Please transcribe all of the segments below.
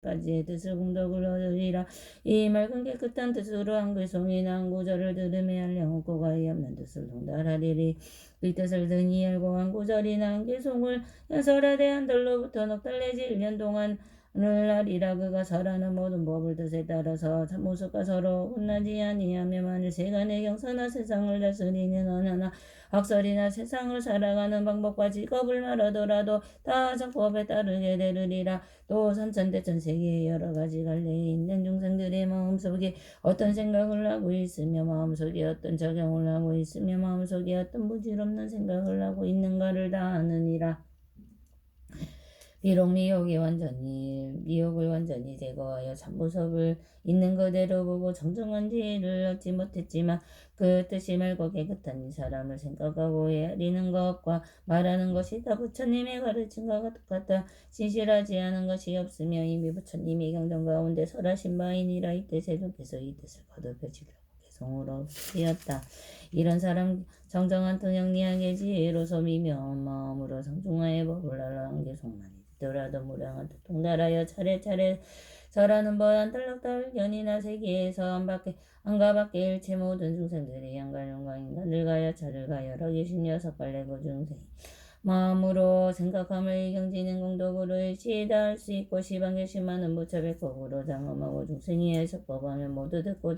까지의 뜻을 공덕을 얻으리라. 이 맑은 깨끗한 뜻으로 한글송이나 한구절을 들음에 알량없고 가히 없는 뜻을 통달하리리. 이 뜻을 등이 알고 한구절이나 한개송을 연설하되 한달로부터 넉 달 내지 1년 동안 하리라. 그가 설하는 모든 법을 뜻에 따라서 참모습과 서로 혼나지 아니하며 만일 세간의 경사나 세상을 다스리는 언어나 학설이나 세상을 살아가는 방법과 직업을 말하더라도 다 정법에 따르게 되리라. 또 삼천대천 세계의 여러 가지 갈래에 있는 중생들의 마음속에 어떤 생각을 하고 있으며 마음속에 어떤 작용을 하고 있으며 마음속에 어떤 부질없는 생각을 하고 있는가를 다 아느니라. 비록 미혹을 완전히 제거하여 참모습을 있는 그대로 보고 정정한 지혜를 얻지 못했지만 그 뜻이 맑고 깨끗한 이 사람을 생각하고 헤아리는 것과 말하는 것이 다 부처님의 가르침과 똑같다. 진실하지 않은 것이 없으며 이미 부처님의 경전 가운데 설하신 바이니라. 이때 세존께서 이 뜻을 거듭해주려고 개성으로 되었다. 이런 사람 정정한 통영리하게 지혜로서 미묘한 마음으로 성중하의 법을 알아한 개성만이 더라도 무량한 통달하여 차례차례 절하는 법 한달럭달 년이나 세계에서 안가밖에 일체 모든 중생들이 양갈용과 인간들 가여 차를 가여 여러 계신 여섯 갈래고 중생 마음으로 생각함을 경지는 공덕으로 일치다 할 수 있고 시방계신 많은 무차별법으로 장엄하고 중생이 해석법하며 모두 듣고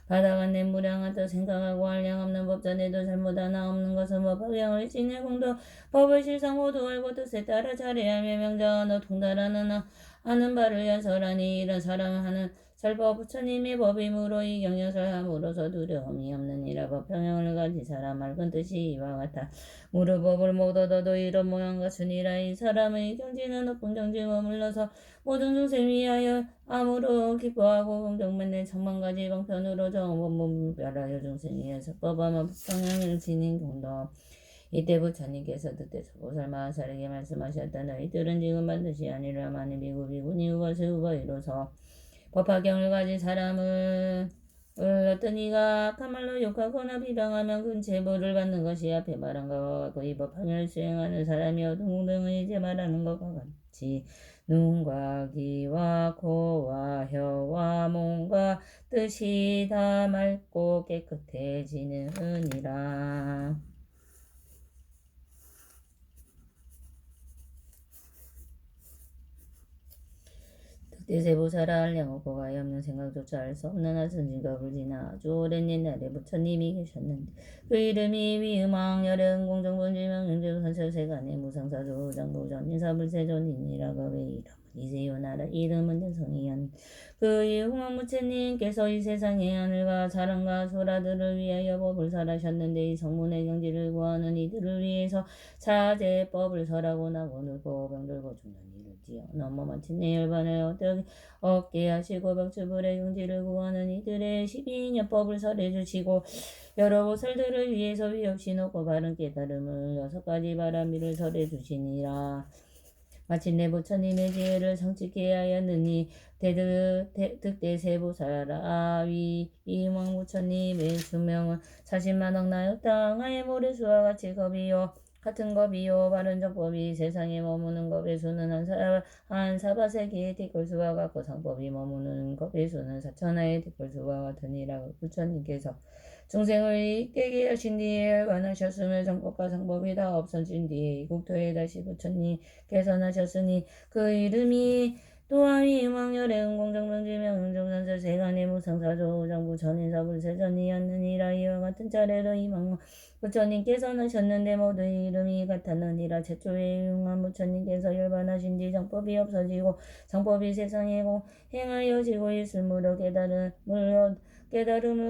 받아간 내 무량한 뜻 생각하고 한량 없는 법전에도 잘못 하나 없는 것은 법학양을 지내 공덕 법을 실상 모두 알고 뜻에 따라 잘해하며 명정하노 통달하는 하는 바를 연설하니 이런 사람은 하는 설법 부처님의 법이므로 이 경연설함으로서 두려움이 없느니라. 법평양을 가진 사람 맑은 뜻이 이와 같아. 무릇 법을 못 얻어도 이런 모양 같으니라. 이 사람의 경지는 높은 경지에 머물러서 모든 중생 위하여 암으로 기뻐하고 공정만내 천만가지 방편으로 정법문별하여 중생이 설법하며 법평양을 지닌 공덕. 이때 부처님께서 뜻대서 보살 마하사에게 말씀하셨다. 너희들은 지금 반드시 아니라 만일 비구니 우바세 우바이로서 법화경을 가진 사람을 어떤 이가 악한 말로 욕하거나 비방하면 그 제보를 받는 것이 앞에 말한 것과 같고 이 법화경을 수행하는 사람이 어떤 공덕을 이제 말하는 것과 같이 눈과 귀와 코와 혀와 몸과 뜻이 다 맑고 깨끗해지느니라. 대세보살아 한량없고 가히 없는 생각조차 알 수 없는 하선직업을 지나 아주 오랜 옛날에 부처님이 계셨는데 그 이름이 위음왕 열은 공정본지명 윤주선설세간의 무상사조 장보전 인사불세존이니라. 그의 이름은 이세요나라. 이름은 대성이연. 그의 홍왕부처님께서 이 세상의 하늘과 사람과 소라들을 위하여 법을 설하셨는데 이 성문의 경지를 구하는 이들을 위해서 차제법을 설하고 나고 늙고 병들고 죽는 이를 지어 넘어 마침내 열반을 얻게 하시고 병추불의 경지를 구하는 이들의 12인여법을 설해주시고 여러 보살들을 위해서 위없이 높고 바른 깨달음을 6가지 바라미를 설해주시니라. 마침내 부처님의 지혜를 성취케 하였느니 득대세보살아 위임왕 부처님의 수명은 40만억 나였다. 항아의 모래수와 같이 같은 겁이요 바른 정법이 세상에 머무는 겁의 수는 한 사바세기의 티끌수와 같고 상법이 머무는 겁의 수는 4천하의 티끌수와 같으니라. 부처님께서 중생을 깨게 하신 뒤에 열반하셨으며 정법과 상법이 다 없어진 뒤에 이 국토에 다시 부처님께서 나셨으니 그 이름이 또한 위임왕열의 은공정명지명 은종선설 세간의 무상사조 장부 전인사불세전이었느니라. 이와 같은 차례로 이망 부처님께서 나셨는데 모두 이름이 같았느니라. 최초의 융한 부처님께서 열반하신 뒤 정법이 없어지고 정법이 세상에 행하여지고 있으므로 깨달음을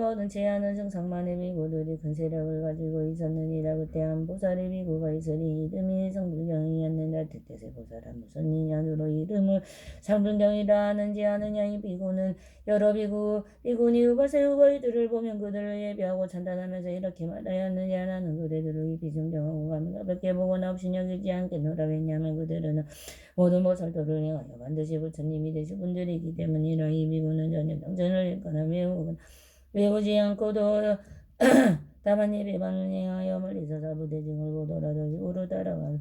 얻은 채 하는 정상만의 비구들이 큰 세력을 가지고 있었느니라. 그때 한 보살의 비구가 있으니 이름이 성불경이었느니라. 득대세 보살은 무슨 인연으로 이름을 상불경이라 하는지 아느냐. 이 비구는 여러 비구니 우바세 우바이들을 보면 그들을 예비하고 찬단하면서 이렇게 말하였느냐. 나는 그대들을 이 비중경하고 가볍게 보거나 없이 여기지 않겠노라. 왜냐하면 그들은 모든 보살도를 행하여 반드시 부처님이 되신 분들이기 때문이라. 이 비구는 전혀 경전을 읽거나 외우지 않고도 다만 예배만을 행하여 멀리서 사부대중을 보더라도 우로 따라가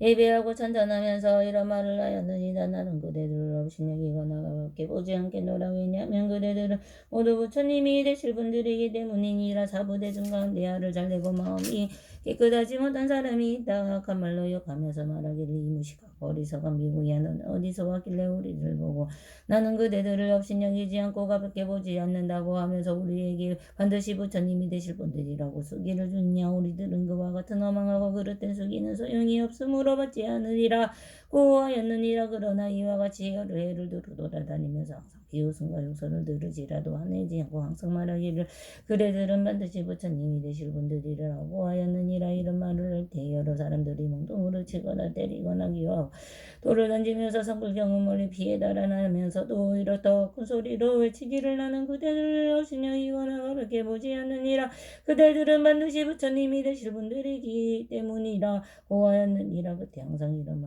예배하고 찬탄하면서 이런 말을 하였느니라. 나는 그대들을 없인 여기거나 가볍게 보지 않겠노라. 왜냐하면 그대들은 모두 부처님이 되실 분들이기 때문이니라. 사부대중 가운데 알을 잘내고 마음이 깨끗하지 못한 사람이 있다. 악한 말로 욕하면서 말하기를 이 무식하고 어리석은 미구야 너는 어디서 왔길래 우리를 보고 나는 그대들을 없인 여기지 않고 가볍게 보지 않는다고 하면서 우리에게 반드시 부처님이 되실 분들이라고 수기를 주냐. 우리들은 그와 같은 허망하고 그릇된 수기는 소용이 없으므로 받지 않으리라 고하였느니라. 그러나 이와 같이 여러 해를 두루 돌아다니면서 항상 비웃음과 욕설을 들으지라도 화내지 않고 항상 말하기를 그대들은 반드시 부처님이 되실 분들이라고 하였느니라. 이런 말을 할 때 여러 사람들이 몽둥으로 치거나 때리거나 기어하고 돌을 던지면서 성불경은 멀리 피해 달아나면서도 이렇다 큰 소리로 외치기를 나는 그대들을 없이냐 이거나 가볍게 보지 않느니라. 그대들은 반드시 부처님이 되실 분들이기 때문이라 고하였느니라. 그때 항상 이런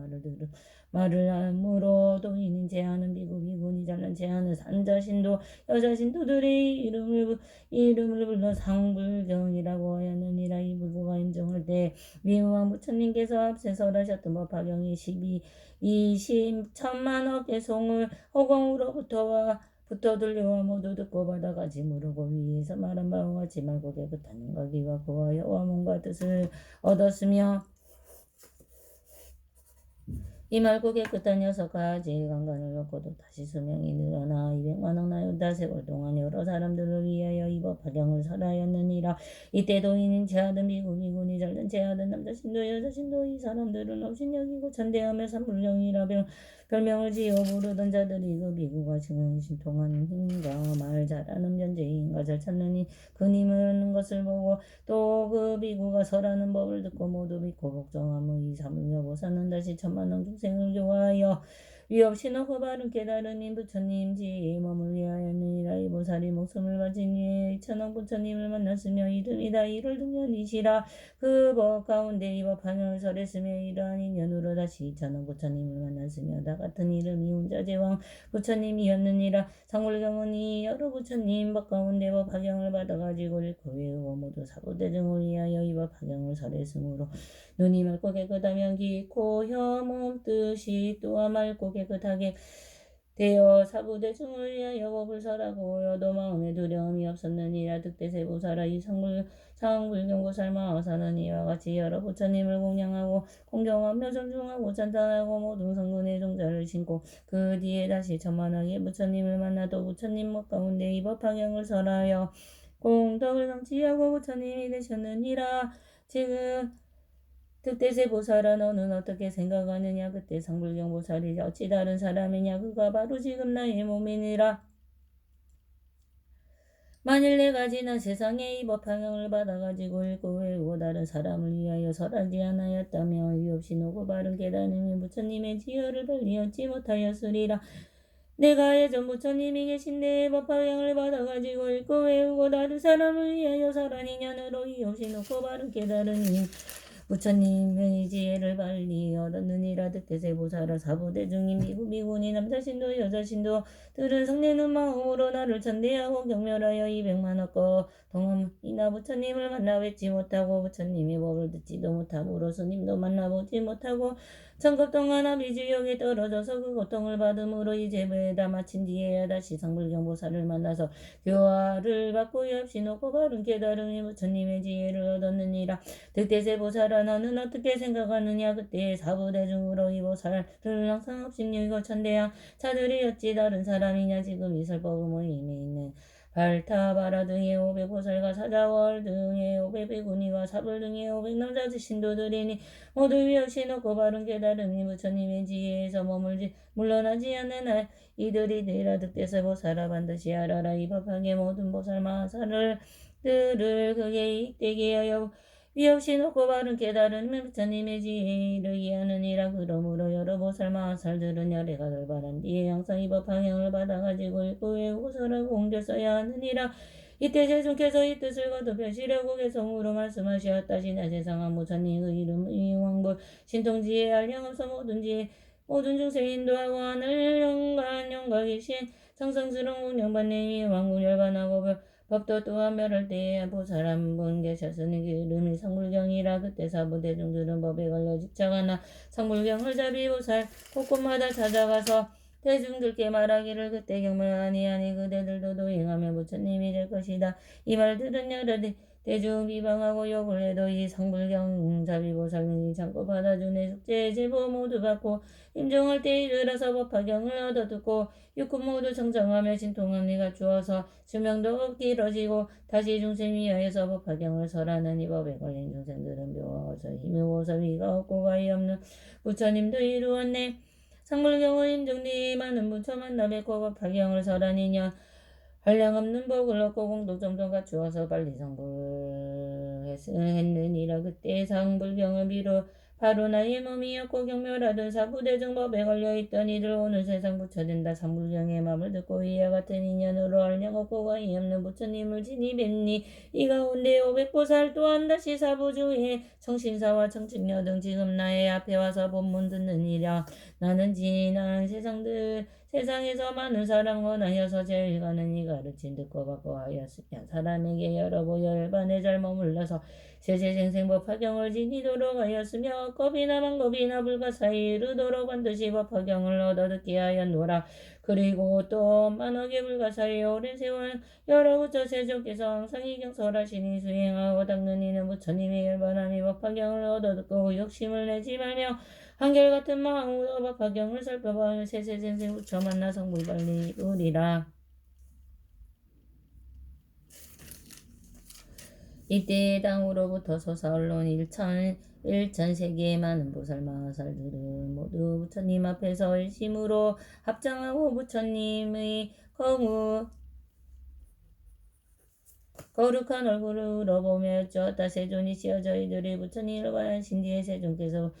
말을 함으로도 이는 제하는 비구비군이 잘난 제하는 산자신도 여자신도들의 이름을 불러 상불경이라고 하였느니라. 이 불구가 임종할 때 미우왕 부처님께서 앞서 설하셨던 법화경이 20천만억의 송을 허공으로부터 들려와 모두 듣고 받아가지 무르고 위에서 말한 바와 같이 말고 깨끗한 영과 기와 고와 여호와 몸과 뜻을 얻었으며 이 맑고 깨끗한 녀석과 제 강간을 넣고도 다시 수명이 늘어나 200만억 나윤다 세월 동안 여러 사람들을 위하여 이 법화경을 설하였느니라. 이때도 이는 제하든 미군이 잘든 제하든 남자신도 여자신도 이 사람들은 없인 여기고 천대하며 삼불경이라 별명을 지어 부르던 자들이 그 비구가 증언 신통한 힘과 말 잘하는 변제인가 잘 찾는 그님을 얻는 것을 보고 또 그 비구가 설하는 법을 듣고 모두 믿고 복종하며 이 사문여보사는 다시 천만원 중생을 교화하여 위없이 놓고 바른 깨달음인 부처님 지혜의 몸을 위하였느니라. 이 보살이 목숨을 바친 후에 천억 부처님을 만났으며 이름이다 이를 등년이시라. 그 법 가운데 이 법화경을 설했으며 이러한 인연으로 다시 천억 부처님을 만났으며 다 같은 이름이 운자제왕 부처님이었느니라. 상불경은 이 여러 부처님 법 가운데 법화경을 받아가지고 읽고 외우고 모두 사부대중을 위하여 이 법화경을 설했으므로 눈이 맑고 깨끗하며 귀, 코, 혀, 몸, 뜻이 또한 맑고 깨끗하게 되어 사부대중을 위하여 법을 설하고 여도 마음에 두려움이 없었느니라. 득대세보살아 이 상불경보살 마하사는 이와 같이 여러 부처님을 공양하고 공경하며 존중하고 찬탄하고 모든 성근의 종자를 신고 그 뒤에 다시 천만억의 부처님을 만나도 부처님 목 가운데 이 법화경을 설하여 공덕을 성취하고 부처님이 되셨느니라. 지금 득대세보살아 너는 어떻게 생각하느냐. 그때 상불경보살이 어찌 다른 사람이냐. 그가 바로 지금 나의 몸이니라. 만일 내가 지난 세상에 이 법화경을 받아가지고 읽고 외우고 다른 사람을 위하여 설하지 않았다며 위없이 노고 바른 깨달음이 부처님의 지혜를 달리 얻지 못하였으리라. 내가 예전 부처님이 계신데 법화경을 받아가지고 읽고 외우고 다른 사람을 위하여 설한 인연으로 위없이 놓고 바른 깨달음이 부처님의 지혜를 빨리 얻었느니라. 득대세보살아 사부대중인 미군이 남자신도 여자신도 들은 성내는 마음으로 나를 천대하고 경멸하여 200만억 동안이나 부처님을 만나 뵙지 못하고 부처님의 법을 듣지도 못하므로 스님도 만나보지 못하고 천급 동안 아비지옥에 떨어져서 그 고통을 받음으로 이 제부에 다 마친 뒤에야 다시 상불경보살을 만나서 교화를 받고 없이 놓고 바른 깨달음이 부처님의 지혜를 얻었느니라. 득대세보살아 너는 어떻게 생각하느냐. 그때 사부대중으로 이 보살을 항상 업신여기고 천대한 자들이 어찌 다른 사람이냐. 지금 이 설법의 모임에 있는 발타바라 등의 500보살과 사자월 등의 500비구니와 사불 등의 500남자 신도들이니 모두 위없이 놓고 바른 깨달음이 부처님의 지혜에서 물러나지 않는 이들이 되라. 득대세보살아 반드시 알아라. 이 법하게 모든 보살 마하사를 들을 그게 이익되게 하여 위없이 놓고 바른 깨달음이 부처님의 지혜에 이르게 하느니라. 그러므로 여러 보살 마하살들은 열애가 돌발한 뒤에 항상 이 법화경을 받아가지고 읽고 외우고 설하고 옮겨 써야 하느니라. 이때 세존께서 이 뜻을 거듭하시려고 개성으로 말씀하셨다. 지나 세상한 부처님 그 이름이 왕불 신통지혜 알량없어 모든 중생 인도하고 하늘 영광 계신 상승스러운 공양받는 이 왕군 열반하고 법도 또한 멸할 때에 보살 한 분 계셨으니 그 이름이 성불경이라. 그때 사부대중들은 법에 걸려 집착하나 성불경을 자비 보살 곳곳마다 찾아가서 대중들께 말하기를 그때 경멸하니 아니 그대들도 도행하며 부처님이 될 것이다. 이 말 들은 여러 대중 비방하고 욕을 해도 이 성불경 자비보살님이 참고 받아주네. 숙제 제보 모두 받고 임종할 때 이르러서 법화경을 얻어 듣고 육군 모두 정정하며 진통함이 갖추어서 수명도 길어지고 다시 중생 위하여서 법화경을 설하는 이 법에 걸린 중생들은 묘하고서 힘묘고서 위가 없고 과이 없는 부처님도 이루었네. 성불경은 임종리 많은 부처 만나 뵙고 법화경을 설하니년 한량없는 복을 얻고 공덕점점 갖추어서 빨리 성불했느니라. 그때 성불경을 비로 바로 나의 몸이었고 경멸하던 사부대정법에 걸려있던 이들 오늘 세상 부처된다. 성불경의 마음을 듣고 이와 같은 인연으로 한량없고 과이 없는 부처님을 지니 뵙니 이 가운데 500보살 또한 다시 사부중에 청신사와 청측녀 등 지금 나의 앞에 와서 법문 듣느니라. 나는 지난 세상에서 많은 사람 원하여서 제일 가는 이 가르침 듣고 받고 하였으며 사람에게 여러 보열반에 잘 머물러서 세세생생법 화경을 지니도록 하였으며 겁이나 방법이나 불가사의 이르도록 반드시 법화경을 얻어 듣게 하였노라. 그리고 또 만억의 불가사의 오랜 세월 여러 부처 세조께서 항상 이 경설하시니 수행하고 닦는 이는 부처님의 열반함이 법화경을 얻어 듣고 욕심을 내지 말며 한결같은 마음으로 법화경을 살펴보며 세세생생 부처 만나 성불빨리 이루리라. 이때 땅으로부터 솟아올라온 일천세계의 많은 보살 마하살들은 모두 부처님 앞에서 일심으로 합장하고 부처님의 거룩한 얼굴을 울어보며 여쭈었다. 세존이시여 저희들이 부처님을 관하신 뒤에 세존께서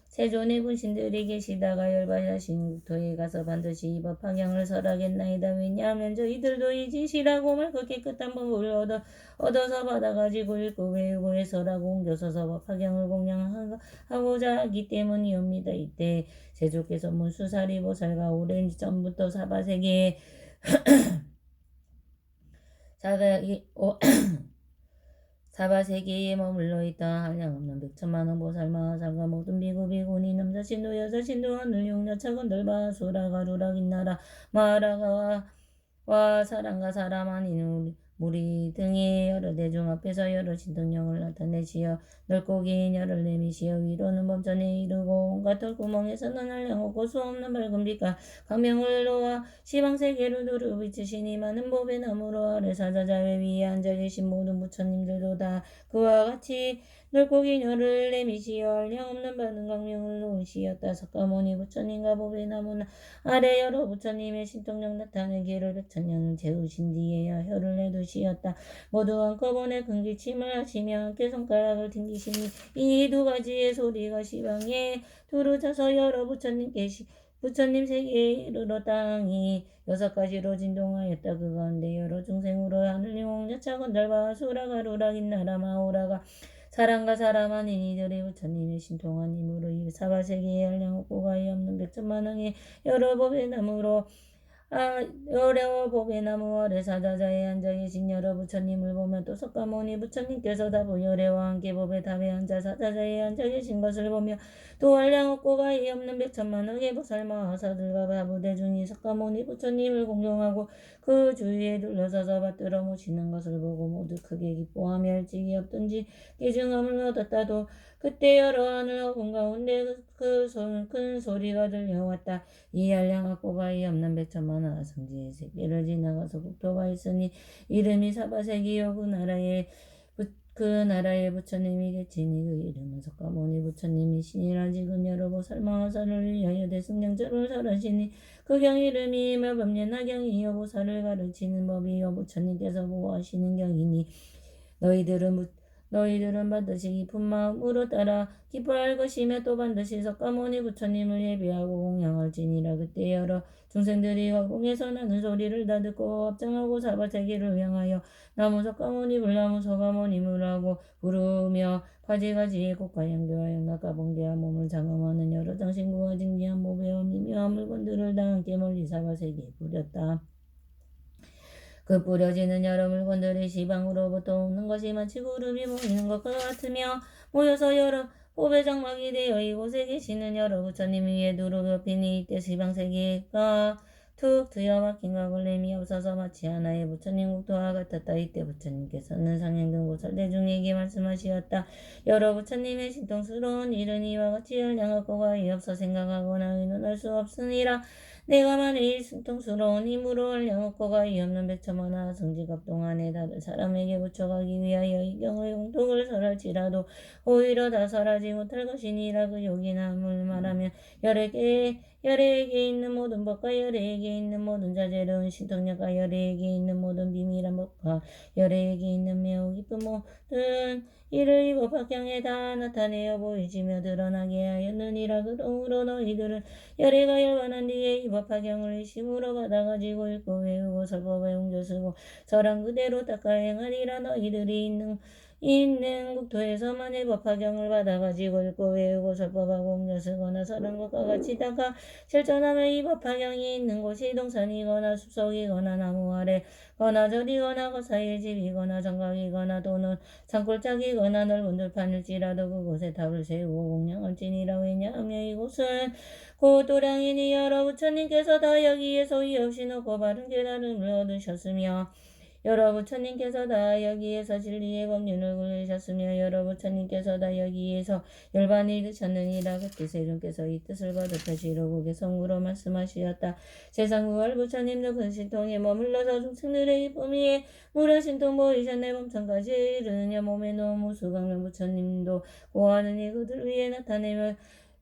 세존의 분신들이 계시다가 열반하신 국토에 가서 반드시 이 법화경을 설하겠나이다. 왜냐하면 저희들도 이 지시라고 맑고 깨끗한 법을 얻어서 받아가지고 읽고 외우고 해설하고 옮겨서서 법화경을 공양하고자 하기 때문이옵니다. 이때 세조께서 문수사리보살과 오랜 전부터 사바세계에 사바세계에 머물러 있다 한량없는 백천만원 보살 마하살과 모든 비구 비구니 남자신도 여자신도 하늘 용녀차건들 바수라 가루라 긴나라 마하라가와 사랑과 사람 아닌 무리 등의 여러 대중 앞에서 여러 신등령을 나타내시어 넓고 긴 열을 내미시어 위로는 범전에 이르고 온갖 털구멍에서는 한량없고 수없는 밝은 빛과 광명을 놓아 시방세계를 두루 비추시니 많은 법의 나무로 아래 사자자외 위에 앉아 계신 모든 부처님들도 다 그와 같이 넓고 긴 열을 내미시어 한량없는 밝은 광명을 놓으시었다. 석가모니 부처님과 법의 나무 아래 여러 부처님의 신통령 나타내기를 백천년을 재우신 뒤에야 혀를 내두시었다. 모두 한꺼번에 큰 기침을 하시며 함께 손가락을 튕기시니 이 두 가지의 소리가 시방에 두루 차서 여러 부처님 세계에 이르러 땅이 6가지로 진동하였다. 그 가운데 여러 중생으로 하늘 용녀차건 달바 수라가루라 긴나라 마오라가 사람과 사람 아닌 이들의 부처님의 신통한 힘으로 이 사바세계에 한량없고 과이 없는 백천만왕의 여러 법의 나무로 여러 법의 나무 아래 사자자에 앉아 계신 여러 부처님을 보며 또 석가모니 부처님께서 다부열애와 함께 법의 답에 앉아 사자자에 앉아 계신 것을 보며 또 한량없고 과이 없는 백천만왕의 보살 마하사들과 바부대중이 석가모니 부처님을 공경하고 그 주위에 둘러서서 받들어 모시는 것을 보고 모두 크게 기뻐하며 일찍이 없던지 기증함을 얻었다도 그때 여러 하늘 허공 가운데 큰 소리가 들려왔다. 이 한량없고 과이 없는 백천만왕 성지의 세계를 지나가서 국토가 있으니 이름이 사바세계요 그 나라의 부처님이 계시니 그 이름은 석가모니 부처님이시니라. 지금 여러 보살 마하살을 위하여 대승령절을 설하시니 그 경 이름이 멸법례나 경이요 보살을 가르치는 법이요 부처님께서 보호하시는 경이니 너희들은 반드시 깊은 마음으로 따라 기뻐할 것이며 또 반드시 석가모니 부처님을 예배하고 공양할지니라. 그때 여러 중생들이 화공에서 나는 소리를 다 듣고 합장하고 사바세계를 향하여 나무 석가모니 불나무 석가모니물 하고 부르며 가지가지의 꽃과 향교와 양락과 번개와 몸을 장엄하는 여러 장신구와 진기한 모배와 미묘한 물건들을 다 함께 멀리 사바세계에 부렸다. 그 뿌려지는 여러 물건들이 시방으로부터 오는 것이 마치 구름이 모이는 것과 같으며 모여서 여러 호배 장막이 되어 이곳에 계시는 여러 부처님 위에 두루 겹히니 이때 시방세계가 툭 트여 막힌 가글림이 없어서 마치 하나의 부처님 국토와 같았다. 이때 부처님께서는 상행등 보살대중에게 말씀하시었다. 여러 부처님의 신통스러운 일은 이와 같이 열량하고가 없어 생각하거나 의논할 수 없으니라. 내가 만일 신통스러운 힘으로 열량하고가 없는 백천만화 성지갑 동안에 다른 사람에게 붙여가기 위하여 이 경의 공통을 설할지라도 오히려 다 설하지 못할 것이니라. 그 요기남을 말하면 열애에게 있는 모든 법과 열애에게 있는 모든 자재로운 신통력과 열애에게 있는 모든 비밀한 법과 열애에게 있는 매우 깊은 모든 이를 이 법화경에 다 나타내어 보이지며 드러나게 하였느니라. 그러므로 너희들은 열애가 열반한 뒤에 이 법화경을 일심으로 받아가지고 읽고 외우고 설법에 옮겨 쓰고 설한 그대로 닦아 행하리라. 너희들이 있는 국토에서만의 법화경을 받아가지고 읽고 외우고 설법하고 옮겨 쓰거나 설한 것과 같이 닦아 실천하면 이 법화경이 있는 곳이 동산이거나 숲속이거나 나무 아래거나 절이거나 거사의 집이거나 정각이거나 또는 산골짜기거나 넓은 들판일지라도 그곳에 탑을 세우고 공양할지니라. 왜냐하면 이곳은 곧 도량이니 여러 부처님께서 다 여기에 소위 없이 놓고 바른 깨달음을 얻으셨으며 여러 부처님께서 다 여기에서 진리의 법륜을 굴리셨으며 여러 부처님께서 다 여기에서 열반을 이루셨느니라. 그때 세존께서 이 뜻을 거듭해 지로국의 성구로 말씀하시었다. 세상 구할 부처님도 큰 신통에 머물러서 중생들의 기쁨 위에 무려 신통 보이셨네. 범천까지 이르느냐. 몸에 놓은 무수강명 부처님도 고하느니 그들 위에 나타내며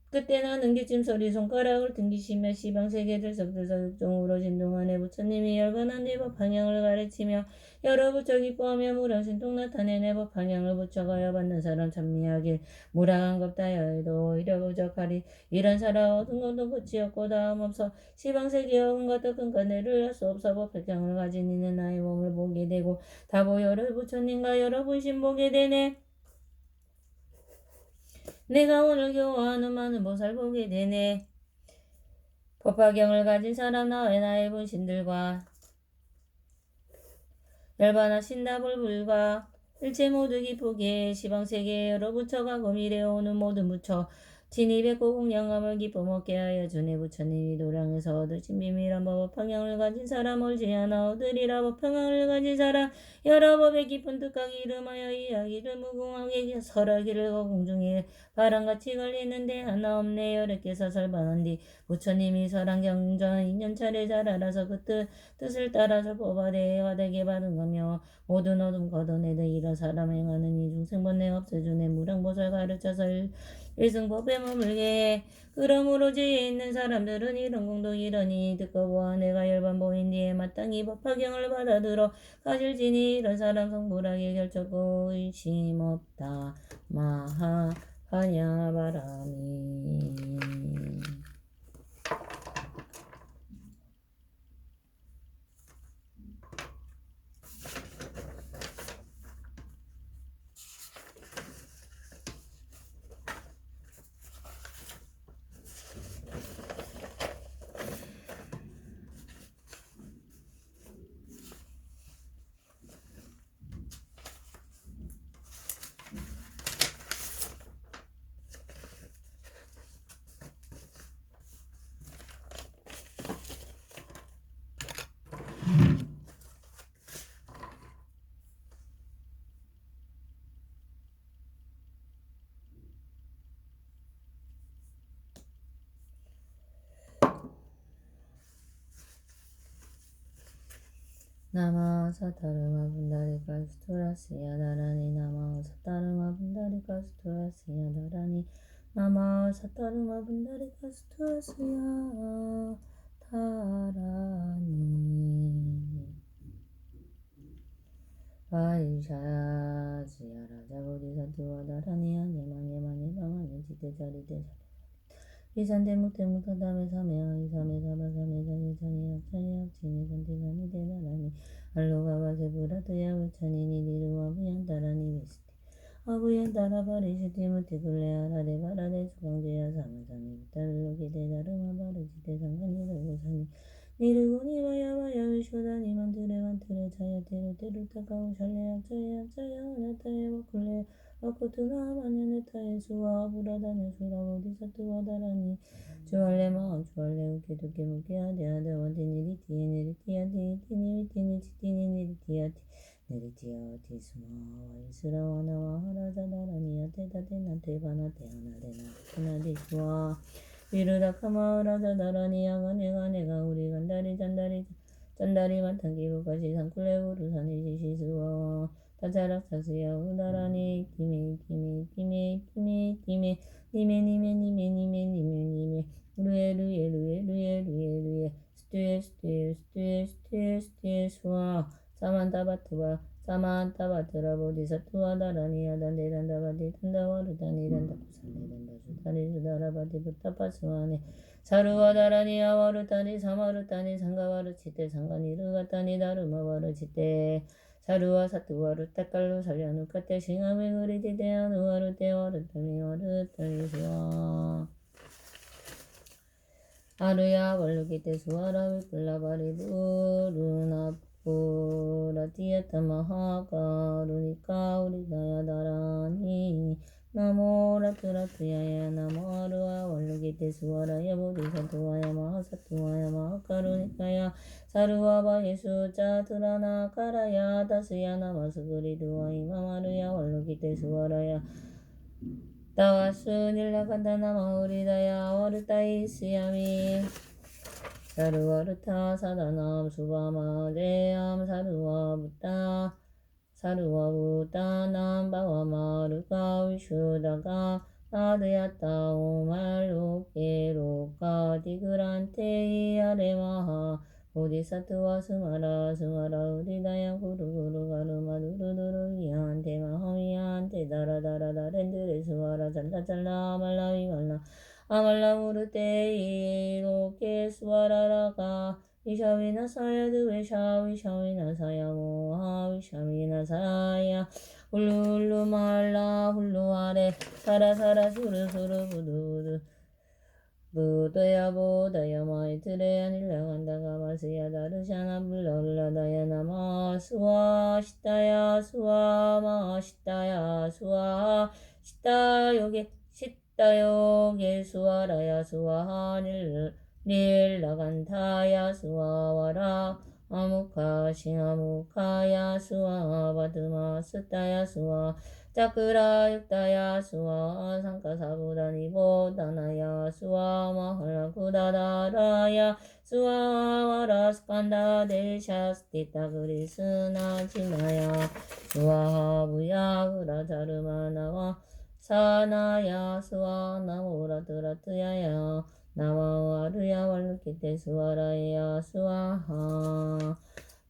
그때 나는 기침소리 손가락을 등기시며 시방세계 들썩들썩 육종으로 진동하네. 부처님이 열반한 네법 방향을 가르치며 여러 부처 기뻐하며 무량신통 나타내네. 법 방향을 부처가여 받는 사람 찬미하길 무량한겁다여도 오히려 부족하리. 이런 사람 얻은 것도 끝이 없고 다음 없어 시방세계와 온갖 큰 간해를 할 수 없어 법 백향을 가진 이는 나의 몸을 보게 되고 다보 여러 부처님과 여러 분신 보게 되네. 내가 오늘 교화하는 많은 보살 보게 되네. 법화경을 가진 사람 나의 분신들과 열반하신 답을 불과 일체 모두 기쁘게 시방세계에 여러 부처가 고미래오는 모든 부처 진입했고 공양감을 기쁨 얻게 하여 주네. 부처님이 도량에서 얻으신 비밀한 법화경을 가진 사람 얼지 않아 얻으리라. 법화경을 가진 사람 여러 법의 깊은 뜻각이 이름하여 이야기를 무궁하게 설하기를 공중에 바람같이 걸리는데 하나 없네. 여러께서 설반한 뒤 부처님이 설한 경전 2년차례 잘 알아서 그 뜻을 따라 설법하되 화되게 받은 거며 모든 어둠 걷어내듯 이런 사람 행하는 이 중생번뇌 없애주네. 무량보살 가르쳐서 일승법에 머물게 해. 그러므로 지혜 있는 사람들은 이런 공도 이러니 듣고 보아 내가 열반 보인 뒤에 마땅히 법화경을 받아들어 가실지니 이런 사람 성불하게 결쳤고 의심 없다. 마하파냐바라미. 나마 사타르마 분다리카 스토라스야 다라니 나마 사타르마 분다리카 스토라스야 다라니 나마 사타르마 분다리카 스토라스야 다라니 바이샤지야 라자보디사투와 다라니 아니마니마니 방아니 지대자리대자리 이산대무대무타다메 사메아 이사메 사바사메 자리자리 약자리 약지니 선대사니 대나라니 알로가바세 부라트야 우차니니 니루와 부얀따라니 비스티 아부얀따라바리시티 무티굴레아라데 바라데 수강제야 사무사니 부타르로기 대다르마 바르지대 상간이 르고사니 니르고 니마야마야 위쇼다 니만드레 만드레 자야 테루 테루 타카오 샬레야 자야 자야 나타에 와클레 와코투나 마냐네타에 수와 부라다네 수라 보디사투와 다라니 주알레 마음 주알레 우케두케 무케아데아데 와디니리 티에니리 티아디 티니리 티니 치티니 니리 티아티 니리 티아티 스마 와이스라 와나와 하라자다라니야 테다데나 테바나 테하나데나 테나디 수와 위르다카마우라자다라니야가 내가 우리 간다리 잔다리 마탄기부까지 산쿨레부루 산이지시스와 다자락사스야 우다라니 기메 니메 루에 스튜에 수와 사만타바트라 보디사투와 다라니야 단데단다바디 단다와르다니 단다쿠산데 단다수다리 수다라바디 부타파스와네 사루와 다라니야 와르타니 사마르타니 상가와르치테 상가니르가타니 다르마와르치테 사루와 사투와르 따깔로 살려누카테 싱하메 그리디데야 누와르테 와르타니 와르타니 수와 아르야 월루기테 수와라 위클라바리두 루나푸라티야타 마하카루니카 우리다야 다라니 나모라투라투야야 나모아르와 월루기테 수와라야 보디사투와야 마하사투와야 마하카루니카야 사루와바 예수 짜투라나 카라야 다스야 나마스그리두와 이마마르야 월루기테 수와라야 다와스 닐라간다나 마우리다야 와르타이 시야미 사루와르타 사다남 수바마 제암 사루와 부타 남바와마 루카 위슈다가 나드야타 오말로케로카 디그란테 아레마하 보디사투와 스마라 우리다야 구루구루 가루마 두루두루 이한테 마하미한테 다라다라다 렌드레 수와라 잘라잘라 말라위 말라 아말라 무르테 이로케 수와라라가 위샤위나 사야드 위샤위나 사야 모하 위샤위나 사야 훌루훌루 말라 훌루 아래 사라사라 수르수르 부두부두 부도야 보다야 마이트레야 닐라간다가 마스야 다르샤나 불라불라다야 나마 수와 시타야 수와 마 시타야 수와 시타요게 시타요게 수와라야 수와 닐라간타야 수와와라 아무카 싱아무카야 수와 바드마 스타야 수와 짜크라 육다야 수와 상가사부다니 보다나야 수와 마할라쿠다다라야 수와 와라스칸다 데샤스티타 그리스나 지마야 수와 부야 그라자르마나와 사나야 수와 나모라드라트야야 나마와르야 월루키테 수와라야 수와하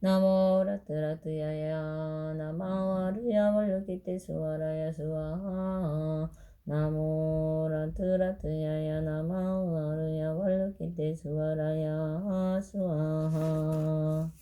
나모라트라트야야 나마와르야 월루키테 수와라야 수와하 나모라트라트야야 나마와르야 월루키테 수와라야 수와하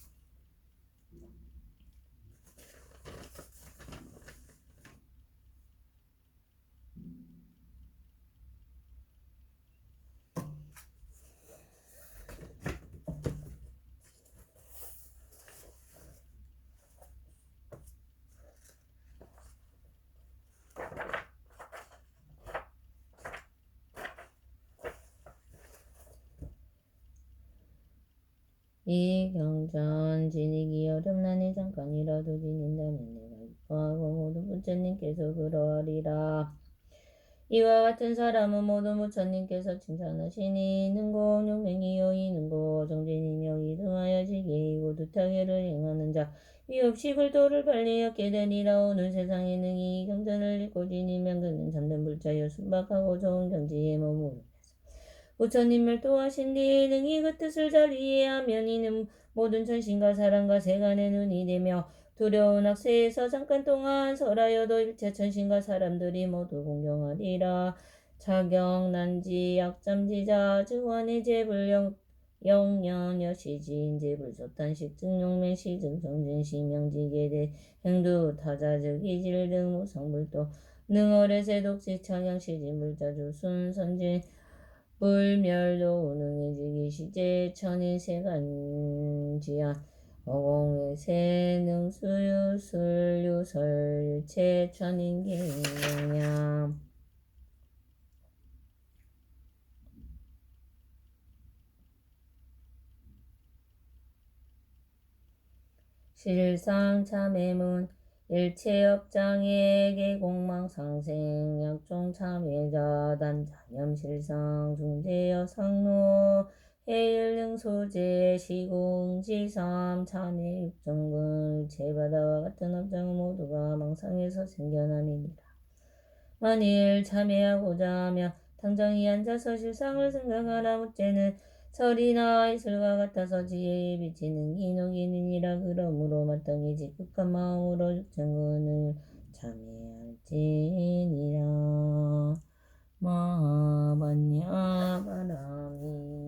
이 경전 지니기 어렵나니 잠깐이라도 지닌다면 내가 기뻐하고 모두 부처님께서 그러하리라. 이와 같은 사람은 모두 부처님께서 칭찬하시니 능공 용맹이요 이능고 정진이며 이등하여 지게이고 두타계를 행하는 자 위없이 불도를 빨리 얻게 되리라. 오늘 세상에 능히 이 경전을 읽고 지니면 그는 참된 불자여 순박하고 좋은 경지에 머무르 부처님 멸도하신 뒤 능히 그 뜻을 잘 이해하면 이는 모든 천신과 사람과 세간의 눈이 되며 두려운 악세에서 잠깐 동안 설하여도 일체 천신과 사람들이 모두 공경하리라. 자경 난지 약잠지자 증원의 제불 영년 여시지인 제불소탄식 증용맹 시증 정진 시명지계대 행두 타자즉 이질 등 무성불도 능어레세 독시 창양 시진 물자주 순 선진 불멸도 우능해지기 시제 천인 세간지연 어공의 세능수유술 유설체 천인기냐 실상 참회문 일체업장에게 공망상생 약종 참회자 단자념 실상 중재여 상로 해일능소재 시공지삼 참회 육정근 제바다와 같은 업장은 모두가 망상에서 생겨나니라. 만일 참회하고자 하면 당장이 앉아서 실상을 생각하나 못되는 설이나 이슬과 같아서 지혜에 비치는 기록이니라. 그러므로 마땅히 지극한 마음으로 육정근을 참회할지니라. 마하반야 바람이